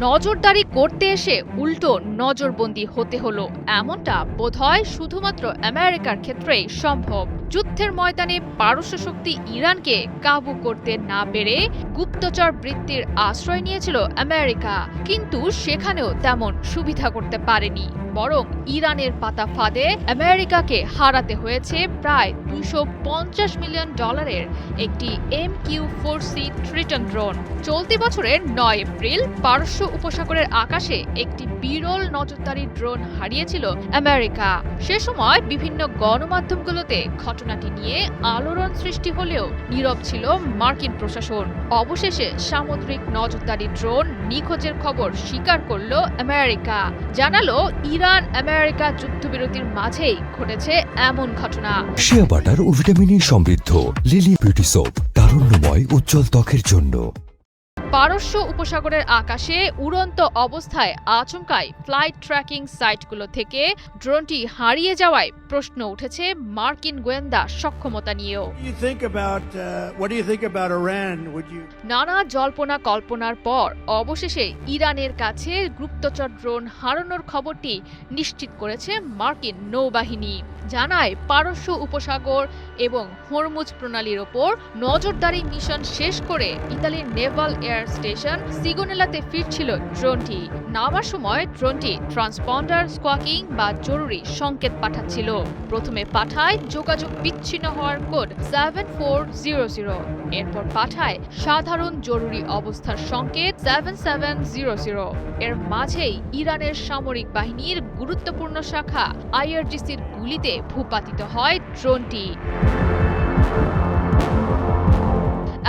নজরদারি করতে এসে উল্টো নজরবন্দি হতে হলো, এমনটা বোধহয় শুধুমাত্র আমেরিকার ক্ষেত্রেই সম্ভব। যুদ্ধের ময়দানে পারস্য শক্তি ইরানকে কাবু করতে না পেরে গুপ্তচর বৃত্তির আশ্রয় নিয়েছিল আমেরিকা, কিন্তু সেখানেও তেমন সুবিধা করতে পারেনি। বরং ইরানের পাতা ফাঁদে আমেরিকাকে হারাতে হয়েছে প্রায় $250 মিলিয়ন একটি MQ-4C ট্রিটন ড্রোন। চলতি বছরের 9 এপ্রিল পারস্য উপসাগরের আকাশে একটি বিরল নজরদারি ড্রোন হারিয়েছিল আমেরিকা। সে সময় বিভিন্ন গণমাধ্যমগুলোতে ঘটনাটি নিয়ে আলোড়ন সৃষ্টি হলেও নীরব ছিল মার্কিন প্রশাসন। অবশেষে সামুদ্রিক নজরদারি ড্রোন নিখোঁজের খবর স্বীকার করল আমেরিকা। জানালো ইরান আমেরিকা যুদ্ধবিরতির মাঝেই ঘটেছে এমন ঘটনা। শিয়া বাটার ও ভিটামিনে সমৃদ্ধ লিলি বিউটি সোপ, তারুণ্যময় উজ্জ্বল ত্বকের জন্য। পারস্য উপসাগরের আকাশে উড়ন্ত অবস্থায় আচমকাই ফ্লাইট ট্র্যাকিং সাইটগুলো থেকে ড্রোনটি হারিয়ে যাওয়ায় প্রশ্ন উঠেছে মার্কিন গোয়েন্দা সক্ষমতা নিয়েও। নানা জল্পনা কল্পনার পর অবশেষে ইরানের কাছে গুপ্তচর ড্রোন হারানোর খবরটি নিশ্চিত করেছে মার্কিন নৌবাহিনী। জানায় পারস্য উপসাগর এবং হরমুজ প্রণালীর ওপর নজরদারি মিশন শেষ করে ইতালির নেভাল এয়ার স্টেশন সিগোনেলাতে ফিরছিল ড্রোনটি। নামার সময় ড্রোনটি ট্রান্সপন্ডার স্কোয়াকিং বা জরুরি সংকেত পাঠাচ্ছিল। প্রথমে পাঠায় যোগাযোগ বিচ্ছিন্ন হওয়ার কোড 7400, এরপর পাঠায় সাধারণ জরুরি অবস্থার সংকেত 7700। এর মাঝেই ইরানের সামরিক বাহিনীর গুরুত্বপূর্ণ শাখা IRGCর গুলিতে ভূপাতিত হয় ড্রোনটি।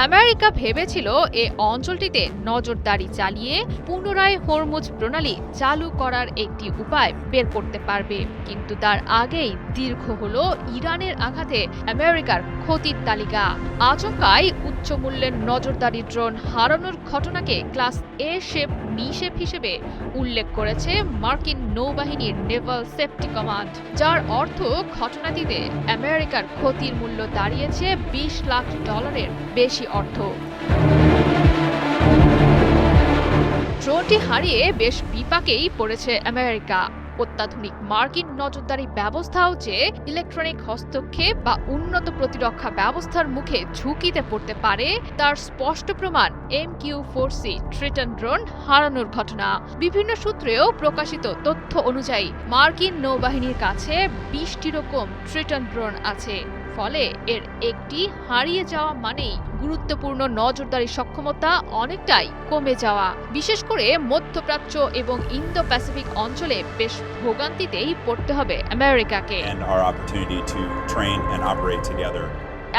আমেরিকা ভেবেছিল এ অঞ্চলটিতে নজরদারি চালিয়ে পুনরায় হরমুজ প্রণালী চালু করার একটি উপায় বের করতে পারবে, কিন্তু তার আগেই দীর্ঘ হলো ইরানের আঘাতে আমেরিকার ক্ষতির তালিকা। আচমকাই উচ্চ মূল্যের নজরদারি ড্রোন হারানোর ঘটনাকে class A shape B shape হিসেবে উল্লেখ করেছে মার্কিন নৌবাহিনীর নেভাল সেফটি কমান্ড, যার অর্থ ঘটনাটিতে আমেরিকার ক্ষতির মূল্য দাঁড়িয়েছে $20 লাখ বেশি অর্থ। ড্রোনটি হারিয়ে বেশ বিপাকেই পড়েছে আমেরিকা। অত্যাধুনিক মার্কিন নজরদারি ব্যবস্থাও যে ইলেকট্রনিক হস্তক্ষেপ বা উন্নত প্রতিরক্ষা ব্যবস্থার মুখে ঝুঁকিতে পড়তে পারে তার স্পষ্ট প্রমাণ MQ-4C ট্রিটন ড্রোন হারানোর ঘটনা। বিভিন্ন সূত্রেও প্রকাশিত তথ্য অনুযায়ী মার্কিন নৌবাহিনীর কাছে 20টিরও কম ট্রিটন ড্রোন আছে। ফলে এর একটি হারিয়ে যাওয়া মানেই গুরুত্বপূর্ণ নজরদারি সক্ষমতা অনেকটাই কমে যাওয়া। বিশেষ করে মধ্যপ্রাচ্য এবং ইন্দো প্যাসিফিক অঞ্চলে বেশ ভোগান্তিতেই পড়তে হবে আমেরিকাকে।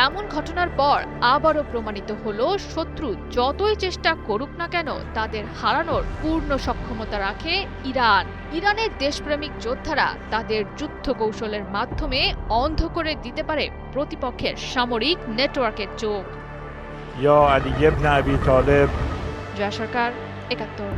এমন ঘটনার পর আবারও প্রমাণিত হলো শত্রু যতই চেষ্টা করুক না কেন তাদের হারানোর পূর্ণ সক্ষমতা রাখে ইরান। ইরানের দেশপ্রেমিক যোদ্ধারা তাদের যুদ্ধ কৌশলের মাধ্যমে অন্ধ করে দিতে পারে প্রতিপক্ষের সামরিক নেটওয়ার্কের চোখ। ইয়া আলী ইবনে আবি তালেব, জয় সরকার, ৭১।